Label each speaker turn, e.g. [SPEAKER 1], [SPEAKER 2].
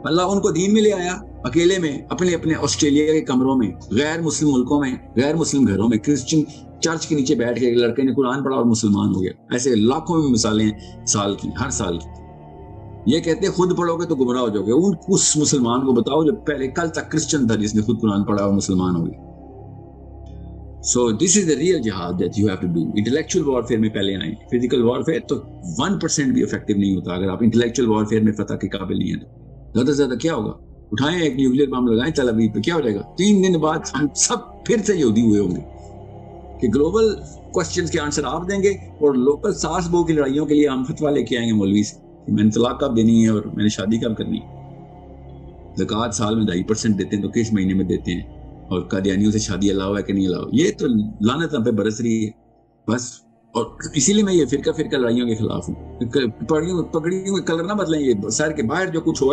[SPEAKER 1] अल्लाह उनको दीन में ले आया, अकेले में, अपने अपने ऑस्ट्रेलिया के कमरों में, गैर मुस्लिम मुल्कों में, गैर मुस्लिम घरों में, क्रिश्चियन चर्च के नीचे बैठ के एक लड़के ने कुरान पढ़ा और मुसलमान हो गया। ऐसे लाखों में मिसालें साल की, हर साल की। ये कहते हैं खुद पढ़ोगे तो गुमराह हो जाओगे। उस मुसलमान को बताओ जो पहले कल तक क्रिश्चियन था, जिसने खुद कुरान पढ़ा और मुसलमान हो गया। So this is the real jihad that you have to do. Intellectual warfare में पहले आए, फिजिकल वॉरफेयर तो 1% भी इफेक्टिव नहीं होता अगर आप इंटेलेक्चुअल वॉरफेयर में फतह के काबिल नहीं है तो। ज्यादा से ज्यादा क्या होगा, उठाएं एक न्यूक्लियर बम लगाएं तल अवीव पे, क्या हो जाएगा? 3 दिन बाद हम सब फिर से यहूदी हुए होंगे कि ग्लोबल क्वेश्चंस के आंसर आप देंगे और लोकल सास बहू की लड़ाइयों के लिए हम फतवा लेके आएंगे मौलवी से कि मैंने तलाक कब देनी है और मैंने शादी कब करनी है। ज़कात साल में 2.5% देते हैं तो किस महीने में देते हैं, और कादियानियों से शादी अलाउ है कि नहीं अलाउ। ये तो लानत हम पे बरस रही है बस। और इसीलिए मैं ये फिरका लड़ाइयों के खिलाफ हूँ। पगड़ियों के कलर ना बदलें, ये सर के बाहर जो कुछ हो